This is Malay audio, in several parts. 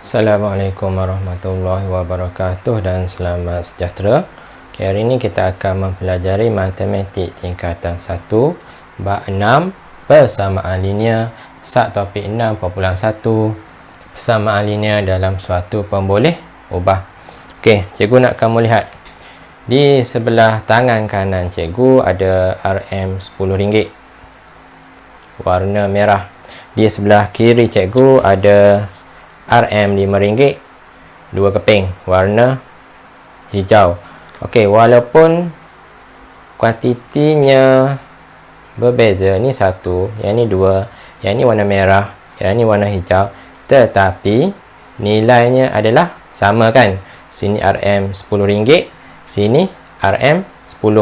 Assalamualaikum warahmatullahi wabarakatuh dan selamat sejahtera. Okay, hari ini kita akan mempelajari matematik tingkatan 1 bab 6 persamaan linear subtopik 6.1 persamaan linear dalam suatu pemboleh ubah. Okey, cikgu nak kamu lihat di sebelah tangan kanan cikgu ada RM10 warna merah. Di sebelah kiri cikgu ada RM5 dua keping warna hijau. Okey, walaupun kuantitinya berbeza, ni satu, yang ni dua, yang ni warna merah, yang ni warna hijau, tetapi nilainya adalah sama kan? Sini RM10, sini RM10.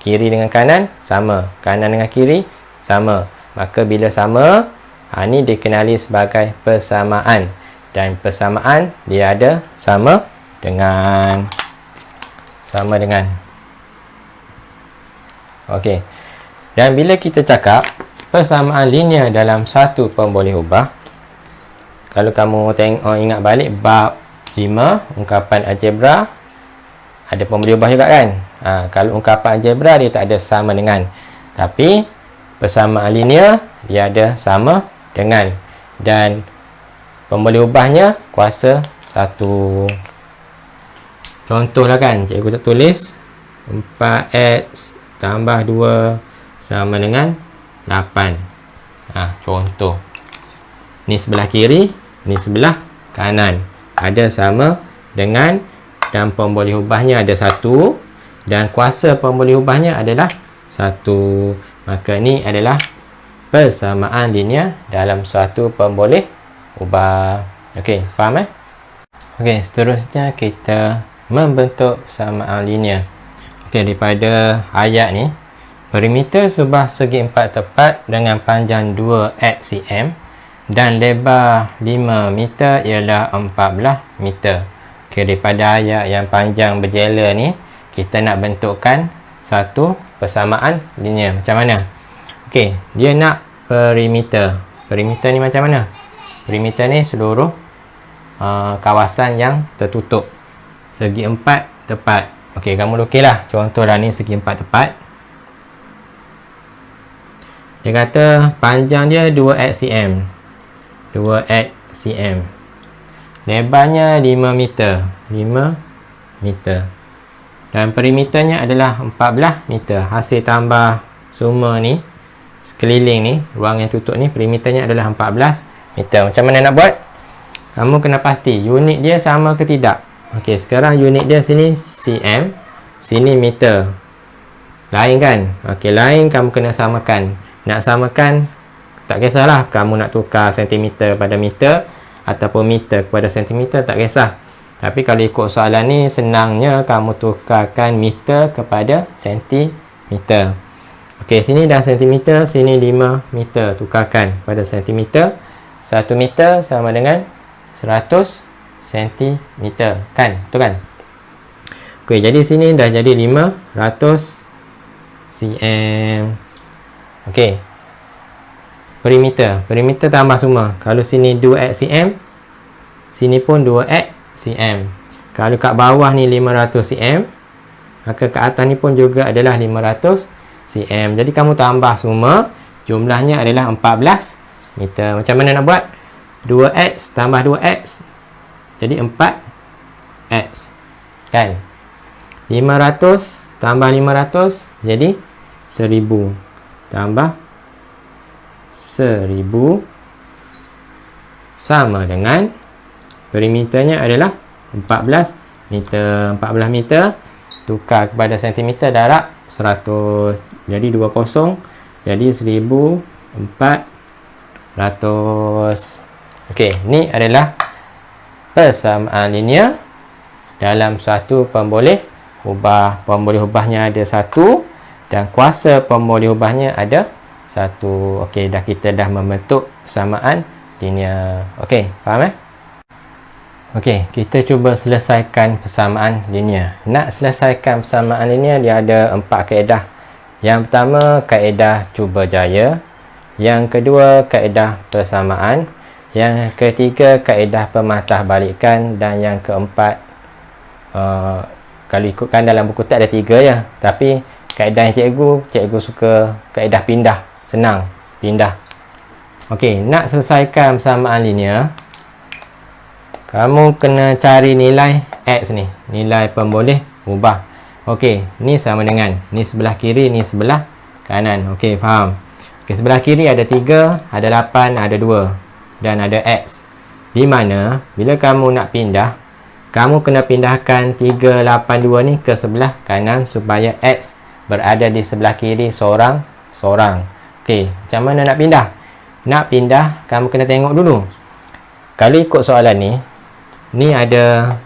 Kiri dengan kanan sama, kanan dengan kiri sama. Maka bila sama, ini dikenali sebagai persamaan, dan persamaan dia ada sama dengan okey. Dan bila kita cakap persamaan linear dalam satu pemboleh ubah, kalau kamu ingat balik bab 5 ungkapan algebra, ada pemboleh ubah juga kan. Kalau ungkapan algebra dia tak ada sama dengan, tapi persamaan linear dia ada sama dengan, dan pemboleh ubahnya kuasa 1. Contohlah kan, cikgu tak tulis 4x tambah 2 sama dengan 8. Contoh. Ni sebelah kiri, ni sebelah kanan. Ada sama dengan, dan pemboleh ubahnya ada 1, dan kuasa pemboleh ubahnya adalah 1. Maka ni adalah persamaan linear dalam suatu pemboleh ubah. Okey, faham Okey, seterusnya kita membentuk persamaan linear. Okey, daripada ayat ni, perimeter sebuah segi empat tepat dengan panjang 2x cm dan lebar 5 meter ialah 14 meter. Okey, daripada ayat yang panjang berjela ni, kita nak bentukkan satu persamaan linear. Macam mana? Okey, dia nak perimeter. Perimeter ni macam mana? Perimeter ni seluruh kawasan yang tertutup. Segi empat tepat. Okey, kamu lukislah. Contohlah ni segi empat tepat. Dia kata panjang dia 2x cm. 2x cm. Lebarnya 5 meter. 5 meter. Dan perimeternya adalah 14 meter. Hasil tambah semua ni, sekeliling ni, ruang yang tutup ni, perimeternya adalah 14 meter. Macam mana nak buat? Kamu kena pasti unit dia sama ke tidak. Okey, sekarang unit dia sini cm, sini meter. Lain kan? Okey, lain kamu kena samakan. Nak samakan, tak kisahlah kamu nak tukar sentimeter pada meter ataupun meter kepada sentimeter, tak kisah. Tapi kalau ikut soalan ni, senangnya kamu tukarkan meter kepada sentimeter. Okey, sini dah sentimeter, sini 5 meter. Tukarkan pada sentimeter. 1 meter sama dengan 100 sentimeter. Kan? Betul kan? Okey, jadi sini dah jadi 500 cm. Okey. Perimeter. Perimeter tambah semua. Kalau sini 2x cm, sini pun 2x cm. Kalau kat bawah ni 500 cm, maka kat atas ni pun juga adalah 500 cm. Jadi kamu tambah semua, jumlahnya adalah 14 meter. Macam mana nak buat? 2x tambah 2x jadi 4x. Kan? 500 tambah 500 jadi 1000 tambah 1000 sama dengan perimeternya adalah 14 meter. 14 meter tukar kepada sentimeter darab 100. Jadi 20. Jadi 1400. Okey, ni adalah persamaan linear dalam suatu pemboleh ubah. Pemboleh ubahnya ada 1 dan kuasa pemboleh ubahnya ada 1. Okey, kita dah membentuk persamaan linear. Okey, faham Okey, kita cuba selesaikan persamaan linear. Nak selesaikan persamaan linear, dia ada 4 kaedah. Yang pertama, kaedah cuba jaya. Yang kedua, kaedah persamaan. Yang ketiga, kaedah pematahbalikan. Dan yang keempat, kalau ikutkan dalam buku tak ada 3 ya. Tapi kaedah yang cikgu suka kaedah pindah. Senang, pindah. Okey, nak selesaikan persamaan linear, kamu kena cari nilai X ni. Nilai pemboleh ubah. Okey, ni sama dengan ni sebelah kiri, ni sebelah kanan. Okey, faham? Okey, sebelah kiri ada 3, ada 8, ada 2 dan ada X. Di mana bila kamu nak pindah, kamu kena pindahkan 382 ni ke sebelah kanan supaya X berada di sebelah kiri seorang-seorang. Okey, macam mana nak pindah? Nak pindah, kamu kena tengok dulu. Kalau ikut soalan ni ada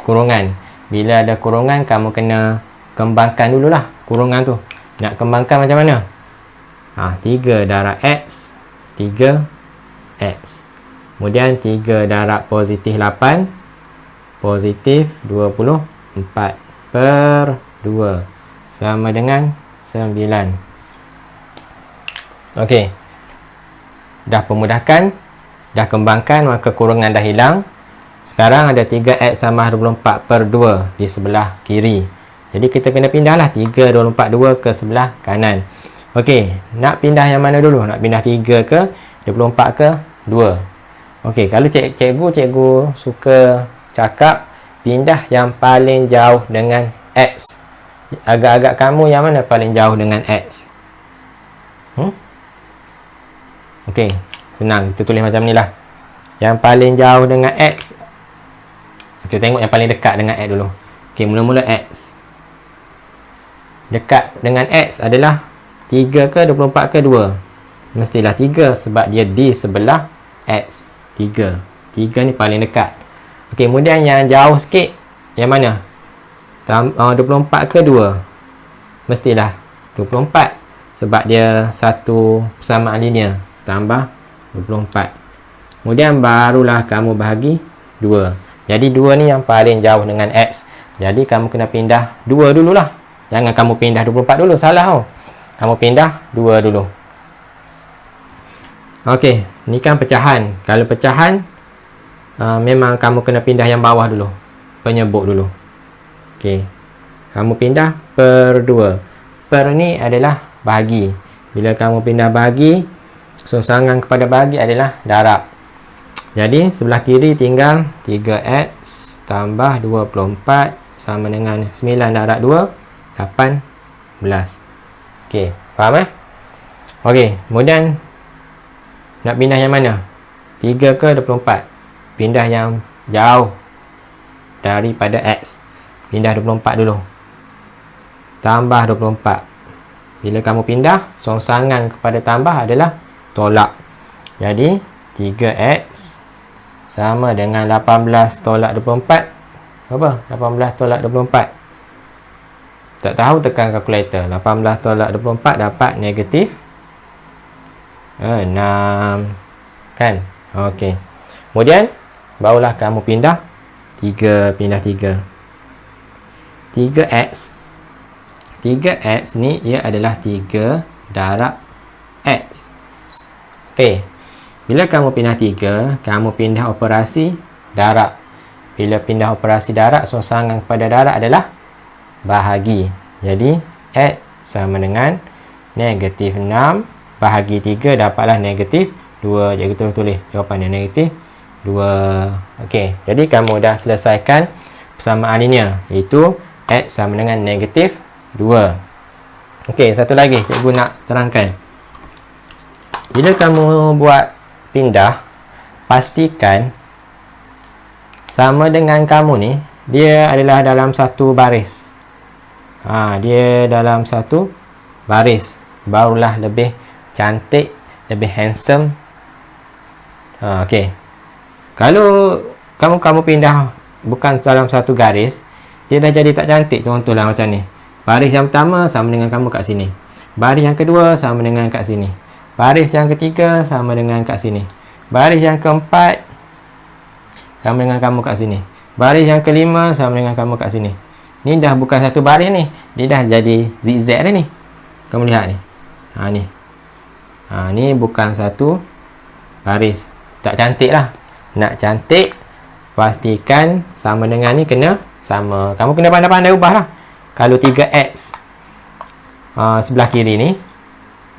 kurungan. Bila ada kurungan, kamu kena kembangkan dululah kurungan tu. Nak kembangkan macam mana? 3 darab X, 3X. Kemudian 3 darab positif 8, positif 24 per 2 sama dengan 9. Okey. Dah pemudahkan, dah kembangkan, maka kurungan dah hilang. Sekarang ada 3X tambah 24 per 2 di sebelah kiri. Jadi kita kena pindahlah 3, 24, 2 ke sebelah kanan. Okey, nak pindah yang mana dulu? Nak pindah 3 ke 24 ke 2? Okey, kalau cikgu suka cakap pindah yang paling jauh dengan X. Agak-agak kamu yang mana paling jauh dengan X? Okey, senang. Kita tulis macam ni lah. Yang paling jauh dengan X. Kita tengok yang paling dekat dengan X dulu. Okey, mula-mula X. Dekat dengan X adalah 3 ke 24 ke 2? Mestilah 3 sebab dia di sebelah X. 3 ni paling dekat. Okey, kemudian yang jauh sikit yang mana? 24 ke 2? Mestilah 24 sebab dia satu persamaan linear. Tambah 24. Kemudian barulah kamu bahagi 2. Jadi 2 ni yang paling jauh dengan X. Jadi kamu kena pindah 2 dululah. Jangan kamu pindah 24 dulu. Salah tau. Kamu pindah 2 dulu. Okey, ni kan pecahan. Kalau pecahan, memang kamu kena pindah yang bawah dulu. Penyebut dulu. Okey. Kamu pindah per 2. Per ni adalah bahagi. Bila kamu pindah bahagi, sosangan kepada bahagi adalah darab. Jadi sebelah kiri tinggal 3X tambah 24 sama dengan 9 darab 2, 18. Okey, faham Okey, kemudian nak pindah yang mana? 3 ke 24? Pindah yang jauh daripada X. Pindah 24 dulu. Tambah 24. Bila kamu pindah, sosangan kepada tambah adalah tolak. Jadi 3X sama dengan 18 tolak 24. Apa? 18 tolak 24. Tak tahu, tekan kalkulator. 18 tolak 24 dapat negatif 6. Kan? Okey. Kemudian barulah kamu pindah 3. Pindah 3. 3X. 3X ni ia adalah 3 darab X. Okey. Bila kamu pindah 3, kamu pindah operasi darab. Bila pindah operasi darab, sosangan kepada darab adalah bahagi. Jadi X sama dengan negatif 6 bahagi 3 dapatlah negatif 2. Jadi kita tulis jawapannya negatif 2. Okey, jadi kamu dah selesaikan persamaan linear, iaitu X sama dengan negatif 2. Okey, satu lagi cikgu nak terangkan. Bila kamu buat pindah, pastikan sama dengan kamu ni, dia adalah dalam satu baris. Dia dalam satu baris. Barulah lebih cantik, lebih handsome. Okey. Kalau kamu pindah bukan dalam satu garis, dia dah jadi tak cantik. Contohlah macam ni. Baris yang pertama sama dengan kamu kat sini. Baris yang kedua sama dengan kat sini. Baris yang ketiga sama dengan kat sini. Baris yang keempat sama dengan kamu kat sini. Baris yang kelima sama dengan kamu kat sini. Ni dah bukan satu baris ni. Dia dah jadi zigzag dah ni. Kamu lihat ni. Ni. Ni bukan satu baris. tak cantik lah. Nak cantik, pastikan sama dengan ni kena sama. Kamu kena pandai-pandai ubah lah. Kalau 3x sebelah kiri ni,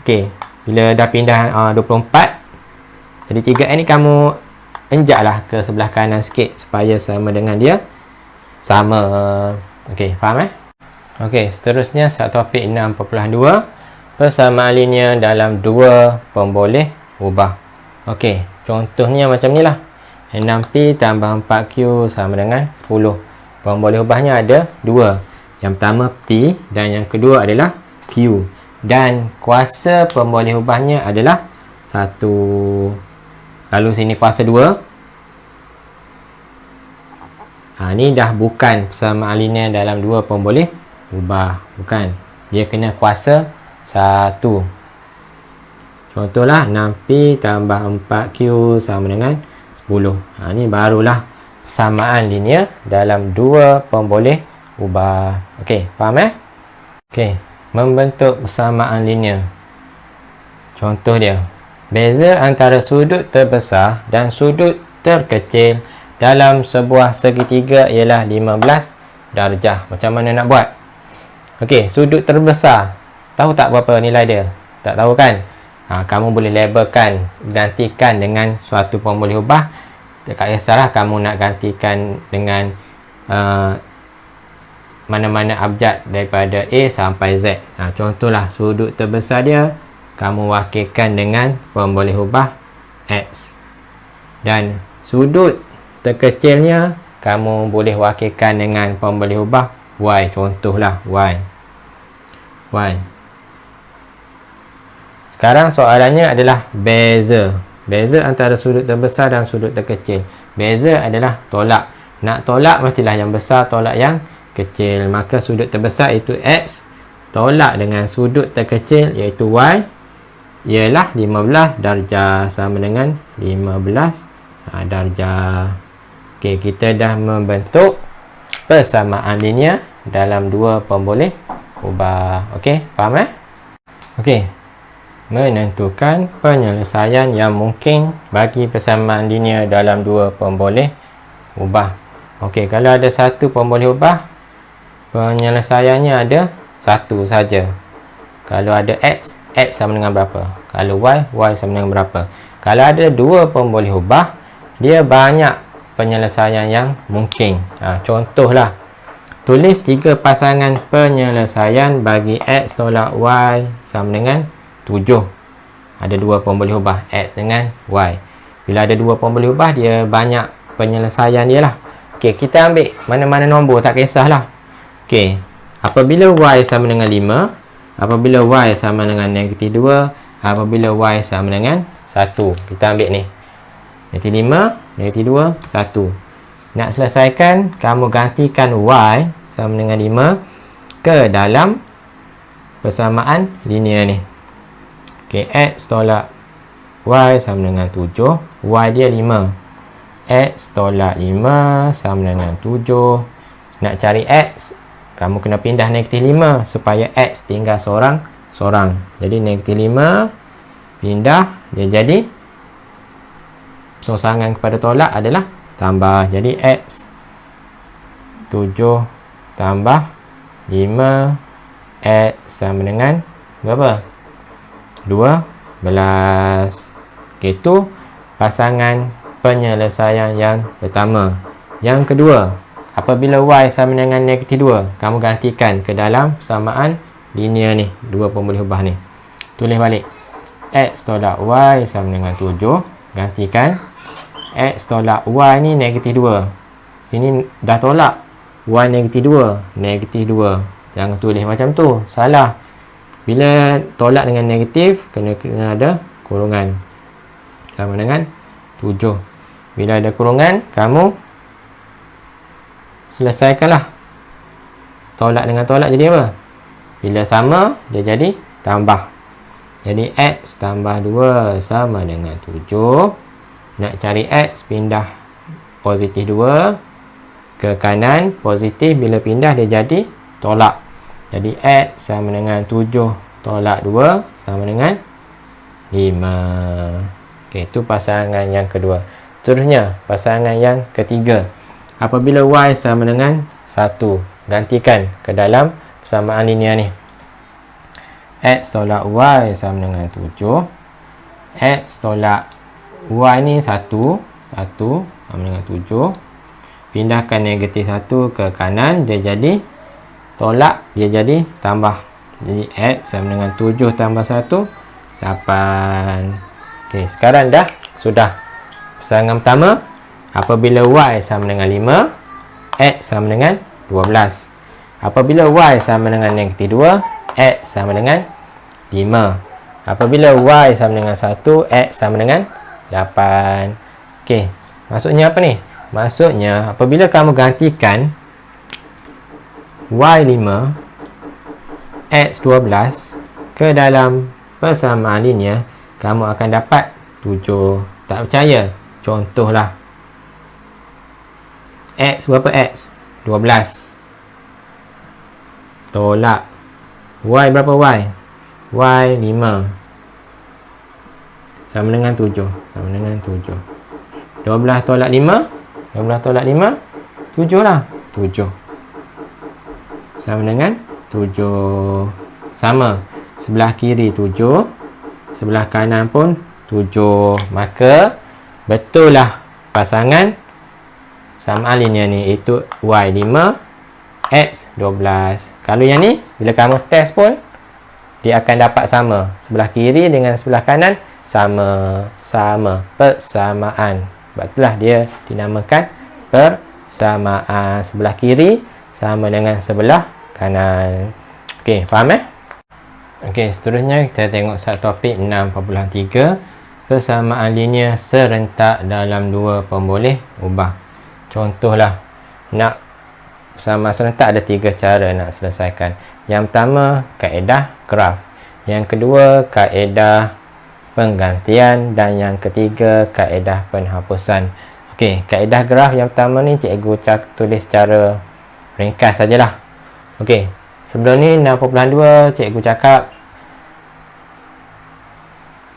okey, bila dah pindah 24, jadi 3x ni kamu enjak lah ke sebelah kanan sikit supaya sama dengan dia sama. Okey, faham Okey, seterusnya topik 6.2, persamaan linear dalam dua pemboleh ubah. Okey, contohnya macam ni lah. 6P tambah 4Q sama dengan 10. Pemboleh ubahnya ada dua. Yang pertama P dan yang kedua adalah Q. Dan kuasa pemboleh ubahnya adalah 1. Kalau sini kuasa 2. Ni dah bukan persamaan linear dalam dua pemboleh ubah. Bukan. Dia kena kuasa 1. Contohlah 6P tambah 4Q sama dengan 10. Ni barulah persamaan linear dalam dua pemboleh ubah. Okey, faham Okey, membentuk persamaan linear. Contoh dia. Beza antara sudut terbesar dan sudut terkecil dalam sebuah segitiga ialah 15 darjah. Macam mana nak buat? Okey, sudut terbesar. Tahu tak berapa nilai dia? Tak tahu kan? Kamu boleh labelkan, gantikan dengan suatu pemboleh ubah. Tak kisahlah kamu nak gantikan dengan mana-mana abjad daripada A sampai Z. Contohlah sudut terbesar dia kamu wakilkan dengan pemboleh ubah X. Dan sudut terkecilnya kamu boleh wakilkan dengan pemboleh ubah Y. Contohlah Y. Sekarang soalannya adalah beza. Beza antara sudut terbesar dan sudut terkecil. Beza adalah tolak. Nak tolak mestilah yang besar tolak yang kecil. Maka sudut terbesar iaitu X tolak dengan sudut terkecil iaitu Y ialah 15 darjah, sama dengan 15 darjah. Okey, kita dah membentuk persamaan linear dalam dua pemboleh ubah. Okey, faham Okey, menentukan penyelesaian yang mungkin bagi persamaan linear dalam dua pemboleh ubah. Okey, kalau ada satu pemboleh ubah, penyelesaiannya ada satu saja. Kalau ada X, X sama dengan berapa? Kalau Y, Y sama dengan berapa? Kalau ada dua pemboleh ubah, dia banyak penyelesaian yang mungkin. Contohlah, tulis 3 pasangan penyelesaian bagi X tolak Y sama dengan 7. Ada dua pemboleh ubah X dengan Y. Bila ada dua pemboleh ubah, dia banyak penyelesaian dia lah. Okey, kita ambil mana-mana nombor, tak kisahlah. Okey, apabila Y sama dengan 5, apabila Y sama dengan -2, apabila Y sama dengan 1. Kita ambil ni. -5, -2, 1. Nak selesaikan, kamu gantikan Y sama dengan 5 ke dalam persamaan linear ni. Okey, X tolak Y sama dengan 7. Y dia 5. X tolak 5 sama dengan 7. Nak cari X, kamu kena pindah -5 supaya X tinggal seorang. Jadi -5 pindah, dia jadi persosangan kepada tolak adalah tambah. Jadi X 7 tambah 5, X sama dengan berapa? 12. Okey, itu pasangan penyelesaian yang pertama. Yang kedua, apabila Y sama dengan -2, kamu gantikan ke dalam persamaan linear ni, dua pemboleh ubah ni. Tulis balik. X tolak Y sama dengan 7. Gantikan. X tolak Y ni -2. Sini dah tolak. Y -2. -2. Jangan tulis macam tu. Salah. Bila tolak dengan negatif, kena ada kurungan. Sama dengan 7. Bila ada kurungan, kamu selesaikanlah. Tolak dengan tolak jadi apa? Bila sama, dia jadi tambah. Jadi X tambah 2 sama dengan 7. Nak cari X, pindah positif 2 ke kanan. Positif, bila pindah dia jadi tolak. Jadi X sama dengan 7 tolak 2 sama dengan 5. Okey, itu pasangan yang kedua. Seterusnya, pasangan yang ketiga. Apabila y sama dengan 1, gantikan ke dalam persamaan linear ni. X tolak y sama dengan 7. X tolak y ni 1 sama dengan 7. Pindahkan negatif 1 ke kanan, dia jadi tolak, dia jadi tambah. Jadi X sama dengan 7 tambah 1, 8. Okey, sekarang dah sudah. Pasangan pertama, apabila y sama dengan 5, X sama dengan 12. Apabila y sama dengan negatif 2, X sama dengan 5. Apabila y sama dengan 1, X sama dengan 8. Okey, maksudnya apa ni? Maksudnya, apabila kamu gantikan y5, x12 ke dalam persamaan linear, kamu akan dapat 7. Tak percaya? Contohlah. X berapa X? 12. Tolak. Y berapa Y? Y 5. Sama dengan 7. Sama dengan 7. 12 tolak 5. 12 tolak 5. 7 lah. 7. Sama dengan 7. Sama. Sebelah kiri 7. Sebelah kanan pun 7. Maka betul lah pasangan samaan linear ni, iaitu y5 x12. Kalau yang ni, bila kamu test pun dia akan dapat sama. Sebelah kiri dengan sebelah kanan sama persamaan. Sebab itulah dia dinamakan persamaan. Sebelah kiri sama dengan sebelah kanan. Okey, faham Okey, seterusnya kita tengok satu topik 6.3, persamaan linear serentak dalam dua pemboleh ubah. Contohlah, nak persamaan serentak ada 3 cara nak selesaikan. Yang pertama, kaedah graf. Yang kedua, kaedah penggantian. Dan yang ketiga, kaedah penghapusan. Okey, kaedah graf yang pertama ni cikgu tulis secara ringkas sajalah. Okey, sebelum ni 6.2 cikgu cakap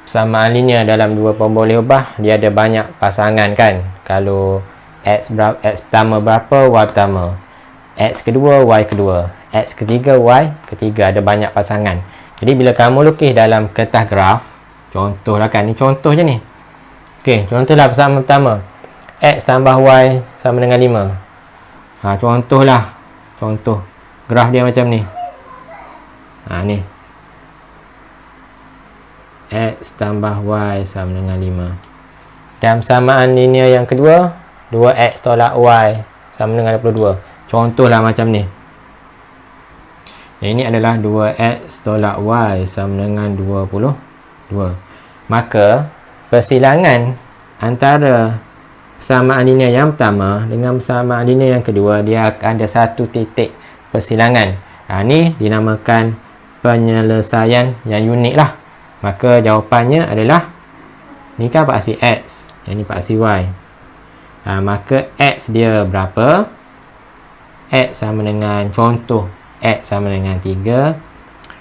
persamaan linear dalam dua pemboleh ubah dia ada banyak pasangan kan. Kalau x pertama berapa, y pertama, x kedua, y kedua, x ketiga, y ketiga, ada banyak pasangan. Jadi bila kamu lukis dalam kertas graf, contohlah kan, ni contoh je ni. Okey, contohlah persamaan pertama, x tambah y sama dengan 5. Contohlah, contoh graf dia macam ni. Ni x tambah y sama dengan 5. Dan persamaan linear yang kedua, 2x tolak y sama dengan 22. Contohlah macam ni. Ini adalah 2x tolak y sama dengan 22. Maka persilangan antara persamaan linear yang pertama dengan persamaan linear yang kedua, dia akan ada satu titik persilangan. Ni dinamakan penyelesaian yang unik lah. Maka jawapannya adalah, ni kan paksi x, yang ni paksi y. Maka x dia berapa? X sama dengan, contoh, x sama dengan 3.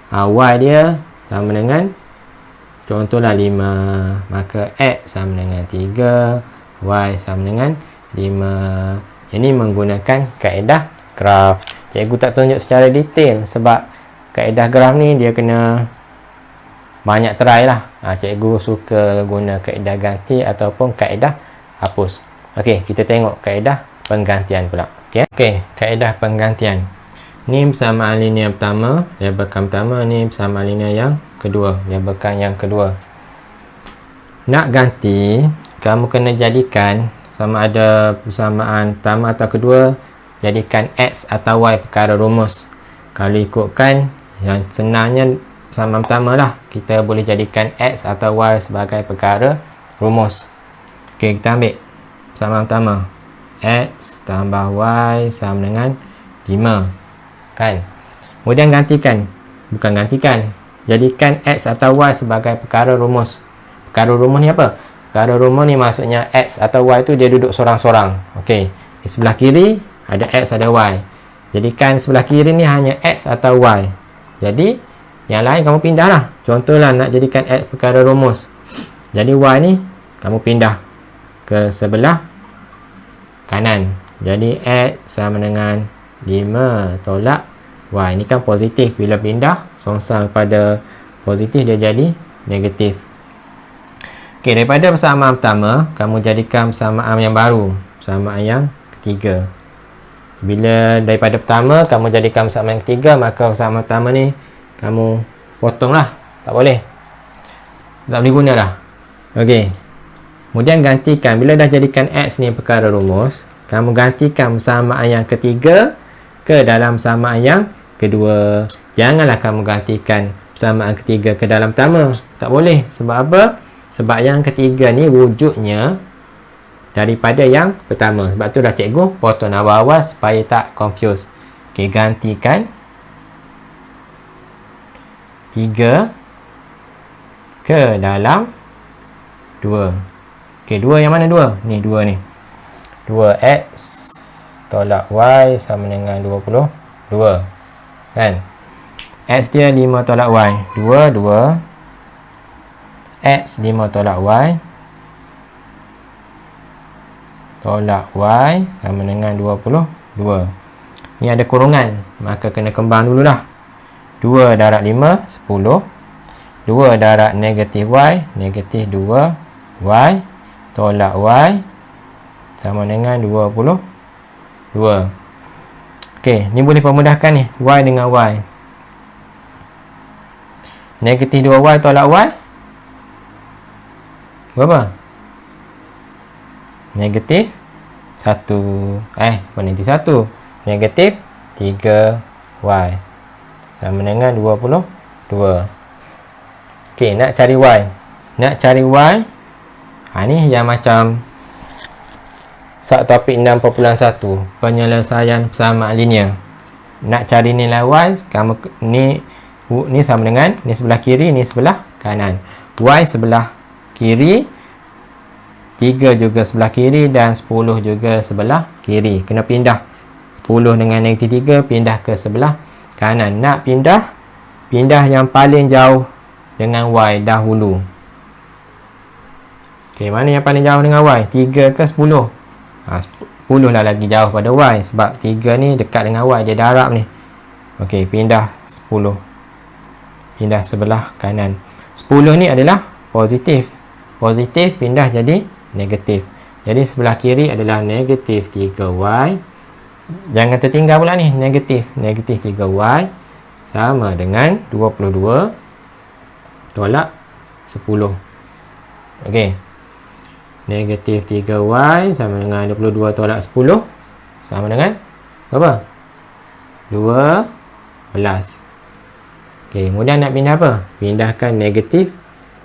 Y dia sama dengan, contohlah 5. Maka x sama dengan 3, y sama dengan 5. Ini menggunakan kaedah graf. Cikgu tak tunjuk secara detail sebab kaedah graf ni dia kena banyak try lah. Cikgu suka guna kaedah ganti ataupun kaedah hapus. Okey, kita tengok kaedah penggantian pula. Okey, kaedah penggantian. Ni persamaan linear pertama, labelkan pertama. Ni persamaan linear yang kedua, labelkan yang kedua. Nak ganti, kamu kena jadikan sama ada persamaan pertama atau kedua, jadikan x atau y perkara rumus. Kalau ikutkan yang senangnya persamaan pertama lah, kita boleh jadikan x atau y sebagai perkara rumus. Okey, kita ambil persamaan pertama, x tambah y sama dengan 5 kan. Kemudian gantikan, bukan gantikan, jadikan x atau y sebagai perkara rumus. Perkara rumus ni apa? Perkara rumus ni maksudnya x atau y tu dia duduk sorang-sorang. Okey, di sebelah kiri ada x ada y. Jadikan sebelah kiri ni hanya x atau y. Jadi yang lain kamu pindah lah. Contohlah nak jadikan x perkara rumus. Jadi y ni kamu pindah ke sebelah kanan. Jadi X sama dengan 5 tolak Y. Ini kan positif. Bila pindah songsang pada positif, dia jadi negatif. Okey, daripada persamaan pertama, kamu jadikan persamaan yang baru, persamaan yang ketiga. Bila daripada pertama kamu jadikan persamaan yang ketiga, maka persamaan pertama ni kamu potonglah. Tak boleh. Tak boleh guna dah. Okey. Kemudian gantikan. Bila dah jadikan X ni perkara rumus, kamu gantikan persamaan yang ketiga ke dalam persamaan yang kedua. Janganlah kamu gantikan persamaan ketiga ke dalam pertama. Tak boleh. Sebab apa? Sebab yang ketiga ni wujudnya daripada yang pertama. Sebab tu dah cikgu potong awal-awal supaya tak confuse. Okey, gantikan 3 ke dalam 2. Okey, 2 yang mana 2? Ni 2 ni. 2x tolak y sama dengan 22. Kan? X dia 5 tolak y. 2 x 5 tolak y tolak y sama dengan 22. Ni ada kurungan, maka kena kembang dululah. 2 darab 5 10. 2 darab negatif y, negatif 2y tolak y sama dengan 22. Okey, ni boleh pemudahkan ni. Y dengan y. Negatif 2y tolak y berapa? Negatif 1. Negatif 1. Negatif 3y sama dengan 22. Okey, nak cari y. Nak cari y. Ni yang macam subtopik 6.1, penyelesaian persamaan linear. Nak cari nilai y, kamu ni sama dengan ni sebelah kiri, ni sebelah kanan. Y sebelah kiri, 3 juga sebelah kiri dan 10 juga sebelah kiri. Kena pindah 10 dengan negatif 3 pindah ke sebelah kanan. Nak pindah yang paling jauh dengan y dahulu. Okey, mana yang paling jauh dengan y? 3 ke 10? 10 lah lagi jauh pada y. Sebab 3 ni dekat dengan y. Dia darab ni. Okey, pindah 10. Pindah sebelah kanan. 10 ni adalah positif. Positif pindah jadi negatif. Jadi sebelah kiri adalah negatif 3y. Jangan tertinggal pula ni. Negatif 3y sama dengan 22 tolak 10. Okey. Negatif 3y sama dengan 22 tolak 10 sama dengan berapa? 12. Okey, kemudian nak pindah apa? Pindahkan negatif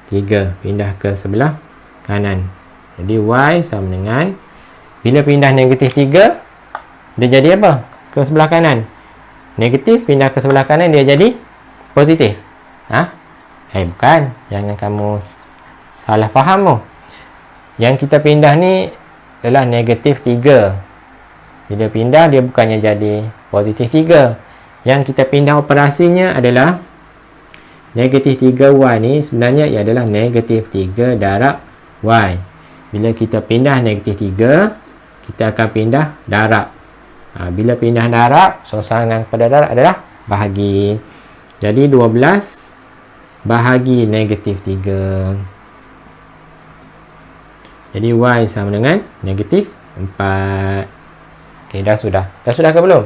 3. Pindah ke sebelah kanan. Jadi y sama dengan, bila pindah negatif 3, dia jadi apa? Ke sebelah kanan. Negatif pindah ke sebelah kanan, dia jadi positif. Bukan. Jangan kamu salah faham tu. Yang kita pindah ni adalah negatif 3. Bila pindah, dia bukannya jadi positif 3. Yang kita pindah operasinya adalah negatif 3y ni sebenarnya ia adalah negatif 3 darab y. Bila kita pindah negatif 3, kita akan pindah darab. Bila pindah darab, sosangan pada darab adalah bahagi. Jadi 12 bahagi negatif 3. Jadi y sama dengan negatif 4. Okey, dah sudah. Dah sudah ke belum?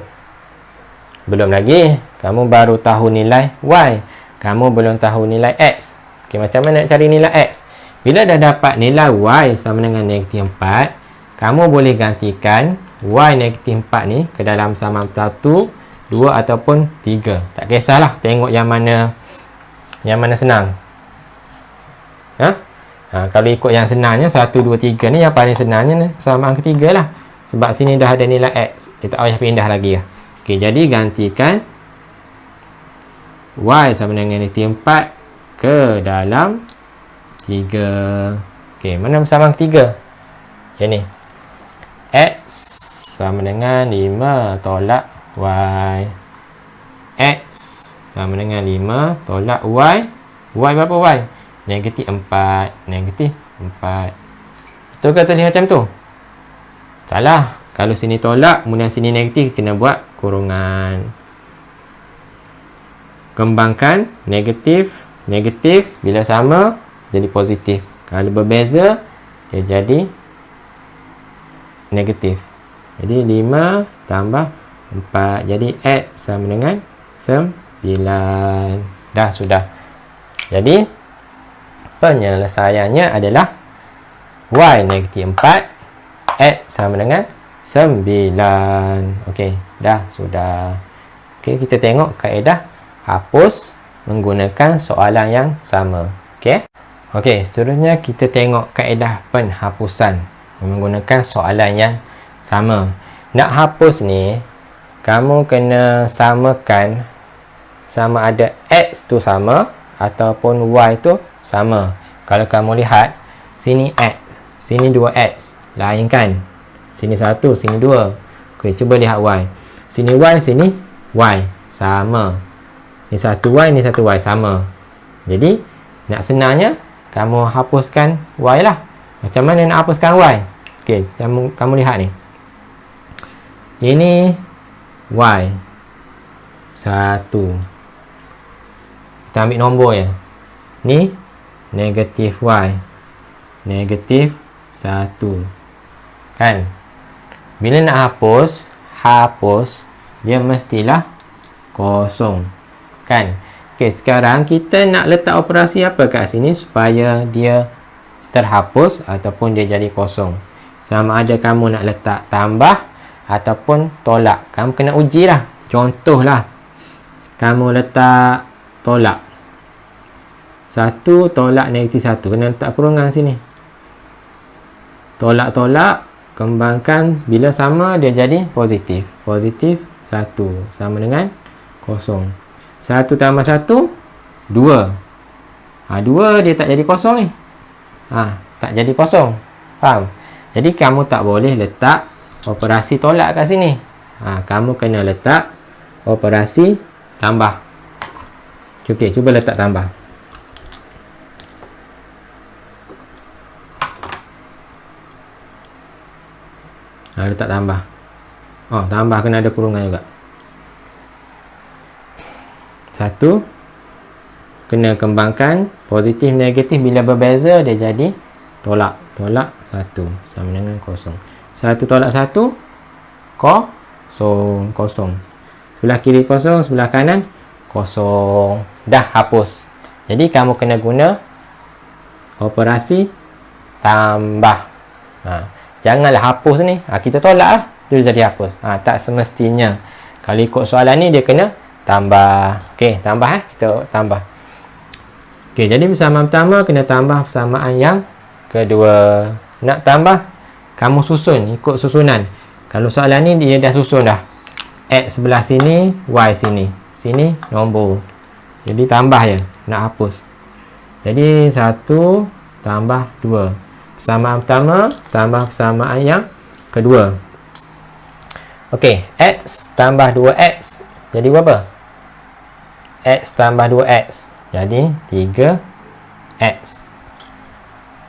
Belum lagi. Kamu baru tahu nilai y. Kamu belum tahu nilai x. Okey, macam mana nak cari nilai x? Bila dah dapat nilai y sama dengan negatif 4, kamu boleh gantikan y negatif 4 ni ke dalam persamaan 1, 2 ataupun 3. Tak kisahlah. Tengok yang mana senang. Kalau ikut yang senangnya 1, 2, 3 ni yang paling senangnya persamaan ketiga lah. Sebab sini dah ada nilai x. Dia tak payah pindah lagi lah. Okey, jadi gantikan y sama dengan negatif 4 ke dalam 3. Okey, mana persamaan ketiga? Yang ni. X sama dengan 5 tolak y. X sama dengan 5 tolak y. Y berapa y? Negatif 4. Negatif 4. Betul ke tulis macam tu? Salah. Kalau sini tolak, kemudian sini negatif, kena buat kurungan. Kembangkan negatif, negatif. Bila sama, jadi positif. Kalau berbeza, dia jadi negatif. Jadi 5 tambah 4. Jadi X sama dengan 9. Dah, sudah. Jadi, penyelesaiannya adalah Y negatif 4. X sama dengan 9. Okey, dah, sudah. Okey, kita tengok kaedah hapus menggunakan soalan yang sama. Okey. Okey, seterusnya kita tengok kaedah penghapusan menggunakan soalan yang sama. Nak hapus ni, kamu kena samakan sama ada X tu sama ataupun Y tu sama. Kalau kamu lihat, sini X, sini 2X. Lainkan. Sini 1, sini 2. Okey, cuba lihat Y. Sini Y, sini Y. Sama. Ni 1Y, ni 1Y. Sama. Jadi, nak senangnya, kamu hapuskan Y lah. Macam mana nak hapuskan Y? Okey, kamu lihat ni. Ini Y. 1. Kita ambil nombor je. Ni negatif Y. Negatif 1. Kan? Bila nak hapus, dia mestilah kosong. Kan? Okey, sekarang kita nak letak operasi apa kat sini supaya dia terhapus ataupun dia jadi kosong. Sama ada kamu nak letak tambah ataupun tolak. Kamu kena uji lah. Contohlah, kamu letak tolak. 1 tolak negatif 1. Kena letak kurungan sini. Tolak-tolak, kembangkan. Bila sama, dia jadi positif. Positif 1 sama dengan kosong. 1 tambah 1, 2. 2 dia tak jadi kosong ni. Tak jadi kosong. Faham? Jadi, kamu tak boleh letak operasi tolak kat sini. Kamu kena letak operasi tambah. Okey, cuba letak tambah. Letak tambah. Tambah kena ada kurungan juga. 1. Kena kembangkan. Positif, negatif. Bila berbeza, dia jadi tolak. Tolak 1 sama dengan kosong. 1 tolak 1, kosong. Sebelah kiri kosong, sebelah kanan kosong. Dah hapus. Jadi, kamu kena guna operasi tambah. Janganlah hapus ni. Kita tolak lah. Dia jadi hapus. Tak semestinya. Kalau ikut soalan ni, dia kena tambah. Okey, tambah kita tambah. Okey, jadi persamaan pertama kena tambah persamaan yang kedua. Nak tambah, kamu susun. Ikut susunan. Kalau soalan ni, dia dah susun dah. X sebelah sini, Y sini. Sini, nombor. Jadi, tambah je. Nak hapus. Jadi, 1 tambah 2. Persamaan pertama tambah persamaan yang kedua. Okey, X tambah 2X. Jadi berapa? X tambah 2X. Jadi 3X.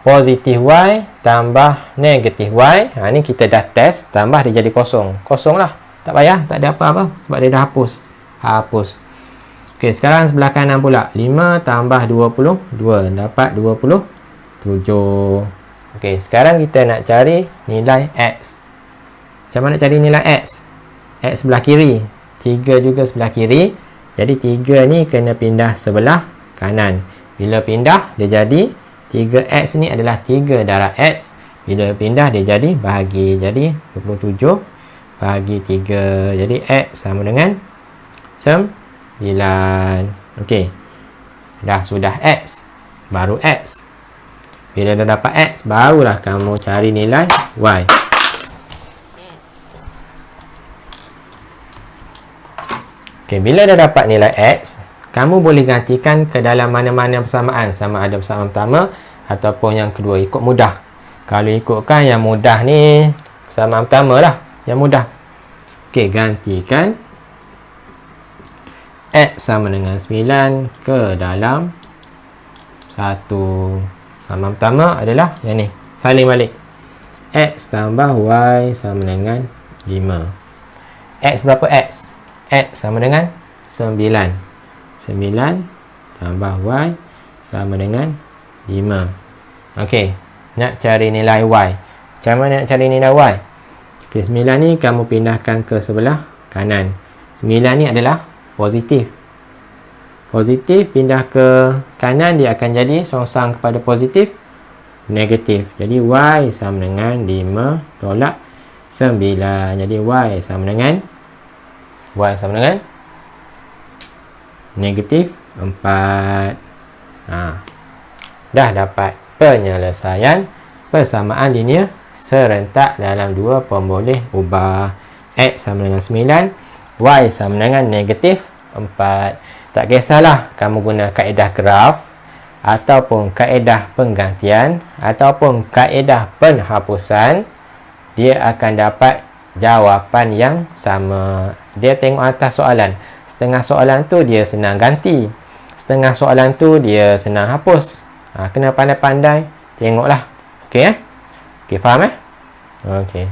Positif Y tambah negatif Y. Ni kita dah test. Tambah dia jadi kosong. Kosong lah. Tak payah. Tak ada apa-apa. Sebab dia dah hapus. Hapus. Okey, sekarang sebelah kanan pula. 5 tambah 22. Dapat 27. Okey, sekarang kita nak cari nilai X. Macam mana cari nilai X? X sebelah kiri. 3 juga sebelah kiri. Jadi 3 ni kena pindah sebelah kanan. Bila pindah, dia jadi 3X ni adalah 3 darab X. Bila pindah, dia jadi bahagi. Jadi 27 bahagi 3. Jadi X sama dengan 9. Okey. Dah sudah X. Baru X. Bila dah dapat X, barulah kamu cari nilai Y. Okey, bila dah dapat nilai X, kamu boleh gantikan ke dalam mana-mana persamaan. Sama ada persamaan pertama ataupun yang kedua. Ikut mudah. Kalau ikutkan yang mudah ni, persamaan pertama lah. Yang mudah. Okey, gantikan X sama dengan 9 ke dalam 1. Persamaan pertama adalah yang ni. Salin balik. X tambah Y sama dengan 5. X berapa X? X sama dengan 9. 9 tambah Y sama dengan 5. Okey, nak cari nilai Y. Macam mana nak cari nilai Y? Okey, 9 ni kamu pindahkan ke sebelah kanan. 9 ni adalah positif. Positif pindah ke kanan, dia akan jadi songsang kepada positif, negatif. Jadi Y sama dengan 5 tolak 9. Jadi Y sama dengan negatif 4. Dah dapat penyelesaian persamaan linear serentak dalam dua pemboleh ubah. X sama dengan 9, Y sama dengan negatif 4. Tak kisahlah kamu guna kaedah graf ataupun kaedah penggantian ataupun kaedah penghapusan, dia akan dapat jawapan yang sama. Dia tengok atas soalan. Setengah soalan tu dia senang ganti, setengah soalan tu dia senang hapus. Kena pandai-pandai tengoklah. Okey, faham? Okey.